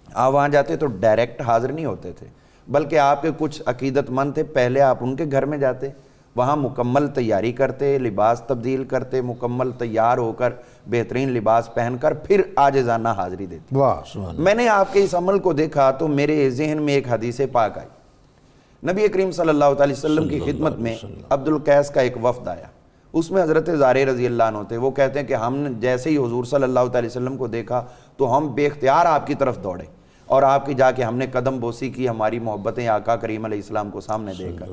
Speaker 4: آپ وہاں جاتے تو ڈائریکٹ حاضر نہیں ہوتے تھے، بلکہ آپ کے کچھ عقیدت مند تھے، پہلے آپ ان کے گھر میں جاتے، وہاں مکمل تیاری کرتے، لباس تبدیل کرتے، مکمل تیار ہو کر بہترین لباس پہن کر پھر عاجزانہ حاضری دیتے۔
Speaker 2: واہ،
Speaker 4: میں نے آپ کے اس عمل کو دیکھا تو میرے ذہن میں ایک حدیث پاک آئی۔ نبی کریم صلی اللہ علیہ وسلم کی خدمت میں عبد القیس کا ایک وفد آیا، اس میں حضرت زارع رضی اللہ عنہ تھے۔ وہ کہتے ہیں کہ ہم نے جیسے ہی حضور صلی اللہ علیہ وسلم کو دیکھا تو ہم بے اختیار آپ کی طرف دوڑے، اور آپ کی جا کے ہم نے قدم بوسی کی، ہماری محبتیں آقا کریم علیہ السلام کو سامنے دے کر۔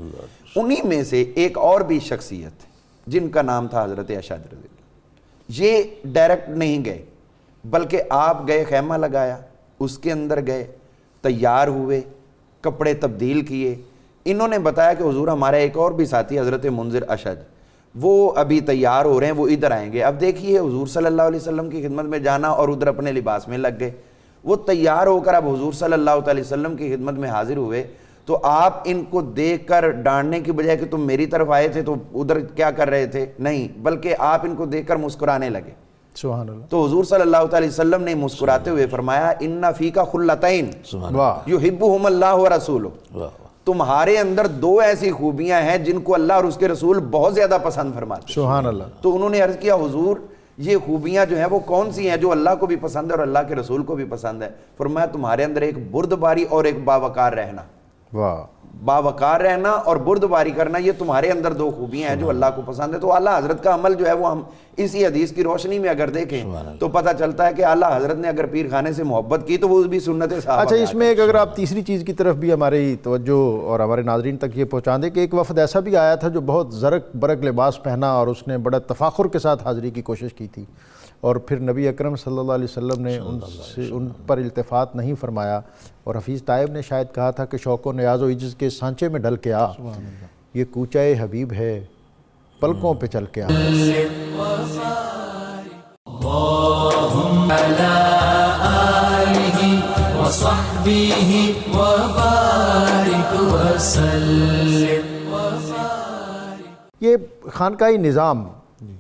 Speaker 4: انہی میں سے ایک اور بھی شخصیت جن کا نام تھا حضرت اشعث رضی اللہ، یہ ڈائریکٹ نہیں گئے، بلکہ آپ گئے، خیمہ لگایا، اس کے اندر گئے، تیار ہوئے، کپڑے تبدیل کیے۔ انہوں نے بتایا کہ حضور ہمارا ایک اور بھی ساتھی حضرت منذر اشعث، وہ ابھی تیار ہو رہے ہیں، وہ ادھر آئیں گے۔ اب دیکھیے حضور صلی اللہ علیہ وسلم کی خدمت میں جانا اور ادھر اپنے لباس میں لگ گئے۔ وہ تیار ہو کر اب حضور صلی اللہ علیہ وسلم کی خدمت میں حاضر ہوئے تو آپ ان کو دیکھ کر ڈانٹنے کی بجائے کہ تم میری طرف آئے تھے تو ادھر کیا کر رہے تھے، نہیں، بلکہ آپ ان کو دیکھ کر مسکرانے لگے۔
Speaker 2: سبحان اللہ۔
Speaker 4: تو حضور صلی اللہ علیہ وسلم نے مسکراتے ہوئے فرمایا، ان فیک خلتین
Speaker 2: واہ،
Speaker 4: یحبہم اللہ ورسولہ، تمہارے اندر 2 ایسی خوبیاں ہیں جن کو اللہ اور اس کے رسول بہت زیادہ پسند فرماتے ہیں۔
Speaker 2: سبحان اللہ۔
Speaker 4: تو انہوں نے عرض کیا، حضور یہ خوبیاں جو ہیں وہ کون سی ہیں جو اللہ کو بھی پسند ہے اور اللہ کے رسول کو بھی پسند ہے؟ فرمایا تمہارے اندر ایک بردباری اور ایک باوقار رہنا۔
Speaker 2: واہ،
Speaker 4: باوقار رہنا اور بردباری کرنا، یہ تمہارے اندر 2 خوبیاں ہیں جو اللہ کو پسند ہے۔ تو اعلیٰ حضرت کا عمل جو ہے وہ ہم اسی حدیث کی روشنی میں اگر دیکھیں تو پتہ چلتا ہے کہ اعلیٰ حضرت نے اگر پیر خانے سے محبت کی تو وہ بھی سنت صحابہ۔
Speaker 2: اچھا، اس میں ایک اگر آپ تیسری چیز کی طرف بھی ہماری توجہ اور ہمارے ناظرین تک یہ پہنچا دیں کہ ایک وفد ایسا بھی آیا تھا جو بہت زرق برق لباس پہنا اور اس نے بڑا تفاخر کے ساتھ حاضری کی کوشش کی تھی، اور پھر نبی اکرم صلی اللہ علیہ وسلم نے ان پر التفات نہیں فرمایا، اور حفیظ طائب نے شاید کہا تھا کہ شوق و نیاز و عجز کے سانچے میں ڈل کے آ، یہ کوچہ حبیب ہے پلکوں پہ چل کے آ۔
Speaker 6: اللهم على آله وصحبه وبارك وسلم
Speaker 2: یہ خانقاہی نظام،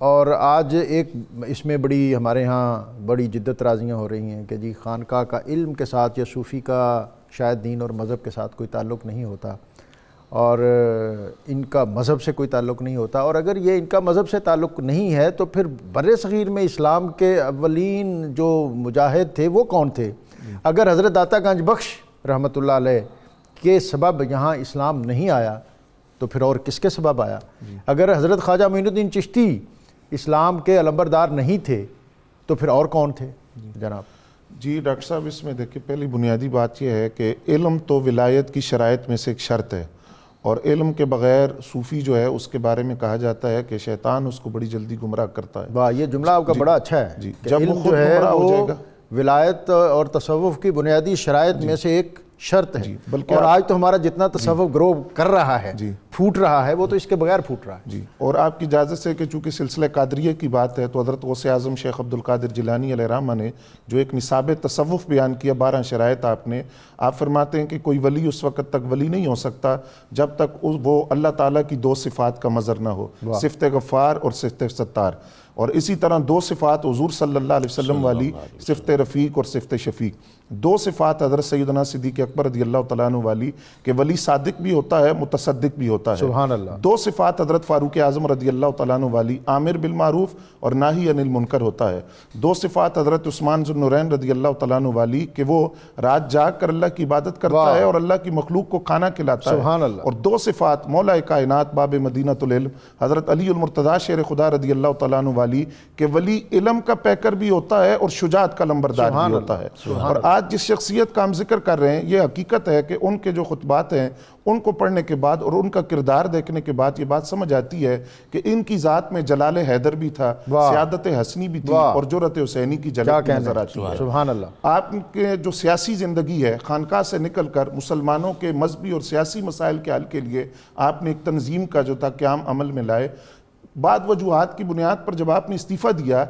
Speaker 2: اور آج ایک اس میں بڑی ہمارے ہاں بڑی جدت رازیاں ہو رہی ہیں کہ جی خانقاہ کا علم کے ساتھ یا صوفی کا شاید دین اور مذہب کے ساتھ کوئی تعلق نہیں ہوتا، اور ان کا مذہب سے کوئی تعلق نہیں ہوتا، اور اگر یہ ان کا مذہب سے تعلق نہیں ہے تو پھر بر صغیر میں اسلام کے اولین جو مجاہد تھے وہ کون تھے؟ اگر حضرت داتا گنج بخش رحمۃ اللہ علیہ کے سبب یہاں اسلام نہیں آیا تو پھر اور کس کے سبب آیا؟ اگر حضرت خواجہ معین الدین چشتی اسلام کے علمبردار نہیں تھے تو پھر اور کون تھے جناب؟
Speaker 5: جی ڈاکٹر صاحب، اس میں دیکھیں پہلی بنیادی بات یہ ہے کہ علم تو ولایت کی شرائط میں سے ایک شرط ہے، اور علم کے بغیر صوفی جو ہے اس کے بارے میں کہا جاتا ہے کہ شیطان اس کو بڑی جلدی گمراہ کرتا ہے۔
Speaker 2: واہ، یہ جملہ آپ کا بڑا اچھا ہے
Speaker 5: جی،
Speaker 2: کہ
Speaker 5: جب وہ
Speaker 2: علم
Speaker 5: خود
Speaker 2: جو ہے
Speaker 5: گمراہ ہو جائے
Speaker 2: وہ
Speaker 5: گا،
Speaker 2: ولایت اور تصوف کی بنیادی شرائط میں سے ایک شرط ہے،
Speaker 5: بلکہ
Speaker 2: اور آج تو ہمارا جتنا تصوف گرو کر رہا ہے،
Speaker 5: جی،
Speaker 2: پھوٹ رہا ہے، وہ تو اس کے بغیر پھوٹ رہا ہے۔
Speaker 5: جی، اور آپ کی اجازت سے کہ چونکہ سلسلہ قادریہ کی بات ہے تو حضرت غوث اعظم شیخ عبد القادر جیلانی علیہ رحمہ نے جو ایک نصاب تصوف بیان کیا، 12 شرائط آپ فرماتے ہیں کہ کوئی ولی اس وقت تک ولی نہیں ہو سکتا جب تک وہ اللہ تعالیٰ کی 2 صفات کا مظہر نہ ہو، صفت غفار اور صفت ستار، اور اسی طرح 2 صفات حضور صلی اللہ علیہ وسلم والی، صفت رفیق اور صفت شفیق، 2 صفات حضرت سیدنا صدیق اکبر رضی اللہ تعالیٰ عنہ والی کہ ولی صادق بھی ہوتا ہے، متصدق بھی ہوتا ہے،
Speaker 2: سبحان اللہ۔
Speaker 5: 2 صفات حضرت فاروق اعظم رضی اللہ تعالیٰ عنہ والی، عامر بالمعروف اور ناہی عن المنکر ہوتا ہے، 2 صفات حضرت عثمان ذو النورین رضی اللہ تعالیٰ عنہ والی کہ وہ رات جاگ کر اللہ کی عبادت کرتا ہے اور اللہ کی مخلوق کو کھانا کھلاتا ہے،
Speaker 2: سبحان اللہ۔
Speaker 5: اور 2 صفات مولا کائنات باب مدینہ العلم حضرت علی المرتضیٰ شیر خدا رضی اللہ تعالیٰ عنہ والی کہ ولی علم کا پیکر بھی ہوتا ہے اور شجاعت کا لمبردار بھی ہوتا ہے۔ اور آج جس شخصیت کا ہم ذکر کر رہے ہیں یہ حقیقت ہے کہ ان کے جو خطبات ہیں ان کو پڑھنے کے بعد اور ان کا کردار دیکھنے کے بعد یہ بات سمجھ آتی ہے کہ ان کی ذات میں جلال حیدر بھی تھا، سیادت حسنی بھی تھی، اور جرأت حسینی کی جھلک بھی نظر آتی ہے۔
Speaker 2: سبحان اللہ۔
Speaker 5: آپ کے جو سیاسی زندگی ہے، خانقاہ سے نکل کر مسلمانوں کے مذہبی اور سیاسی مسائل کے حل کے لیے آپ نے ایک تنظیم کا جو تھا قیام عمل میں لائے، بعد وجوہات کی بنیاد پر جب آپ نے استعفیٰ دیا،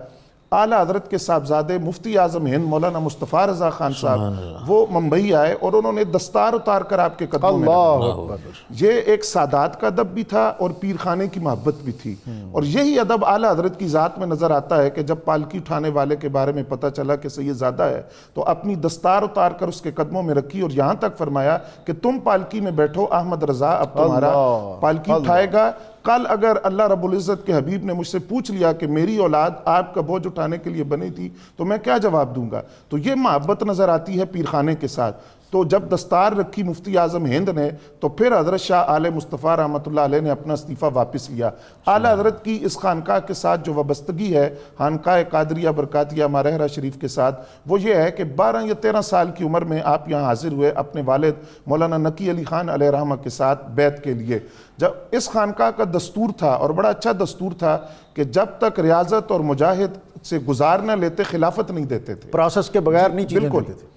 Speaker 5: اعلیٰ حضرت کے صاحبزادے مفتی اعظم ہند مولانا مصطفیٰ رضا خان صاحب وہ ممبئی آئے اور انہوں نے دستار اتار کر آپ کے قدموں میں یہ ایک سادات کا ادب بھی تھا اور پیر خانے کی محبت بھی تھی، اور یہی ادب اعلیٰ حضرت کی ذات میں نظر آتا ہے کہ جب پالکی اٹھانے والے کے بارے میں پتہ چلا کہ سید زادہ ہے تو اپنی دستار اتار کر اس کے قدموں میں رکھی اور یہاں تک فرمایا کہ تم پالکی میں بیٹھو، احمد رضا اب تمہارا پالکی اٹھائے گا۔ کل اگر اللہ رب العزت کے حبیب نے مجھ سے پوچھ لیا کہ میری اولاد آپ کا بوجھ اٹھانے کے لیے بنی تھی تو میں کیا جواب دوں گا؟ تو یہ محبت نظر آتی ہے پیرخانے کے ساتھ۔ تو جب دستار رکھی مفتی اعظم ہند نے تو پھر حضرت شاہ آل مصطفیٰ رحمۃ اللہ علیہ نے اپنا استعفیٰ واپس لیا۔ اعلیٰ حضرت کی اس خانقاہ کے ساتھ جو وابستگی ہے خانقاہ قادریہ برکاتیہ مارہرہ شریف کے ساتھ، وہ یہ ہے کہ 12 یا 13 سال کی عمر میں آپ یہاں حاضر ہوئے اپنے والد مولانا نقی علی خان علیہ رحمہ کے ساتھ بیعت کے لیے۔ جب اس خانقاہ کا دستور تھا اور بڑا اچھا دستور تھا کہ جب تک ریاضت اور مجاہد سے گزار نہ لیتے خلافت نہیں دیتے تھے،
Speaker 2: پروسیس کے بغیر نہیں چیزیں دیتے تھے۔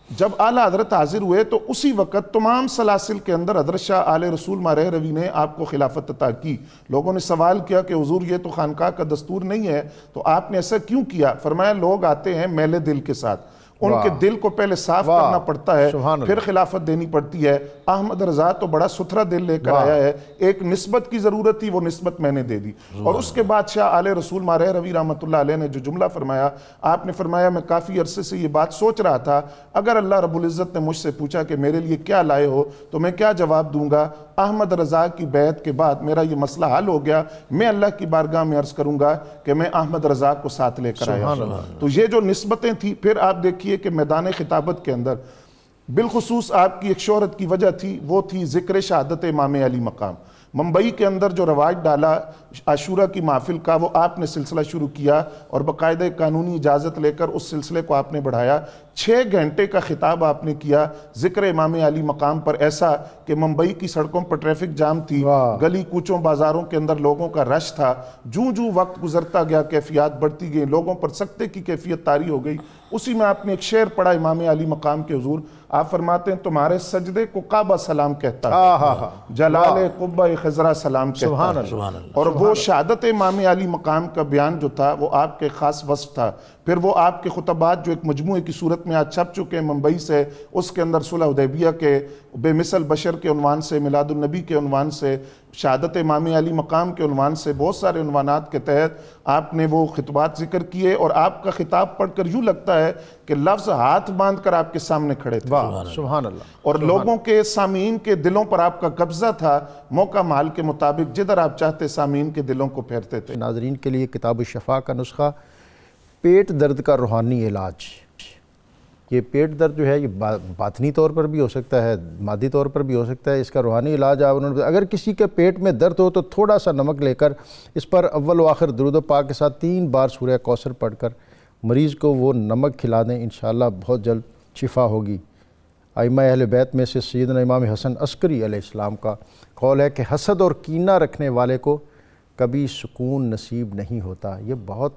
Speaker 5: جب اعلیٰ حضرت حاضر ہوئے تو اسی وقت تمام سلاسل کے اندر حضرت شاہ آل رسول مارہ روی نے آپ کو خلافت عطا کی۔ لوگوں نے سوال کیا کہ حضور یہ تو خانقاہ کا دستور نہیں ہے تو آپ نے ایسا کیوں کیا؟ فرمایا لوگ آتے ہیں میلے دل کے ساتھ، ان کے دل کو پہلے صاف کرنا پڑتا ہے پھر خلافت دینی پڑتی ہے۔ احمد رضا تو بڑا ستھرا دل لے کر آیا ہے، ایک نسبت کی ضرورت تھی، وہ نسبت میں نے دے دی۔ اور اس کے بعد شاہ آل رسول مارہ روی رحمۃ اللہ علیہ نے جو جملہ فرمایا، آپ نے فرمایا میں کافی عرصے سے یہ بات سوچ رہا تھا، اگر اللہ رب العزت نے مجھ سے پوچھا کہ میرے لیے کیا لائے ہو تو میں کیا جواب دوں گا؟ احمد رضا کی بیعت کے بعد میرا یہ مسئلہ حل ہو گیا، میں اللہ کی بارگاہ میں عرض کروں گا کہ میں احمد رضا کو ساتھ لے کر آیا۔ تو یہ جو نسبتیں تھیں، پھر آپ دیکھیے کہ میدان خطابت کے اندر بالخصوص آپ کی ایک شہرت کی وجہ تھی، وہ تھی ذکر شہادت امام علی مقام۔ ممبئی کے اندر جو رواج ڈالا عاشورہ کی محفل کا، وہ آپ نے سلسلہ شروع کیا اور باقاعدہ قانونی اجازت لے کر اس سلسلے کو آپ نے بڑھایا۔ 6 گھنٹے کا خطاب آپ نے کیا ذکر امام علی مقام پر، ایسا کہ ممبئی کی سڑکوں پر ٹریفک جام تھی، گلی کوچوں بازاروں کے اندر لوگوں کا رش تھا۔ جوں وقت گزرتا گیا کیفیات بڑھتی گئی، لوگوں پر سکتے کی کیفیت طاری ہو گئی۔ اسی میں آپ نے ایک شعر پڑھا امام علی مقام کے حضور، آپ فرماتے ہیں تمہارے سجدے کو کعبہ سلام کہتا ہے، جلال قبہ خضرا سلام کہتا
Speaker 2: سبحان
Speaker 5: ہے۔
Speaker 2: اللہ،
Speaker 3: سبحان اللہ۔
Speaker 5: اور وہ شہادت امام علی مقام کا بیان جو تھا وہ آپ کے خاص وصف تھا۔ پھر وہ آپ کے خطبات جو ایک مجموعے کی صورت میں آج چھپ چکے ہیں ممبئی سے، اس کے اندر صلح حدیبیہ کے بے مثل بشر کے عنوان سے، میلاد النبی کے عنوان سے، شہادت امام علی مقام کے عنوان سے، بہت سارے عنوانات کے تحت آپ نے وہ خطبات ذکر کیے، اور آپ کا خطاب پڑھ کر یوں لگتا ہے کہ لفظ ہاتھ باندھ کر آپ کے سامنے کھڑے تھے،
Speaker 2: واہ سبحان اللہ۔
Speaker 5: اور لوگوں کے سامعین کے دلوں پر آپ کا قبضہ تھا، موقع مال کے مطابق جدھر آپ چاہتے سامعین کے دلوں کو پھیرتے تھے۔
Speaker 2: ناظرین کے لیے کتاب الشفا کا نسخہ، پیٹ درد کا روحانی علاج۔ یہ پیٹ درد جو ہے یہ باطنی طور پر بھی ہو سکتا ہے، مادی طور پر بھی ہو سکتا ہے۔ اس کا روحانی علاج اگر کسی کے پیٹ میں درد ہو تو تھوڑا سا نمک لے کر اس پر اول و آخر درود و پاک کے ساتھ 3 بار سورہ کوثر پڑھ کر مریض کو وہ نمک کھلا دیں، انشاءاللہ بہت جلد شفا ہوگی۔ ائمہ اہل بیت میں سے سیدنا امام حسن عسکری علیہ السلام کا قول ہے کہ حسد اور کینہ رکھنے والے کو کبھی سکون نصیب نہیں ہوتا۔ یہ بہت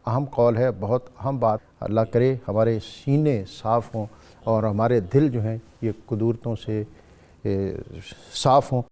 Speaker 2: اہم قول ہے، بہت اہم بات۔ اللہ کرے ہمارے سینے صاف ہوں اور ہمارے دل جو ہیں یہ قدورتوں سے صاف ہوں۔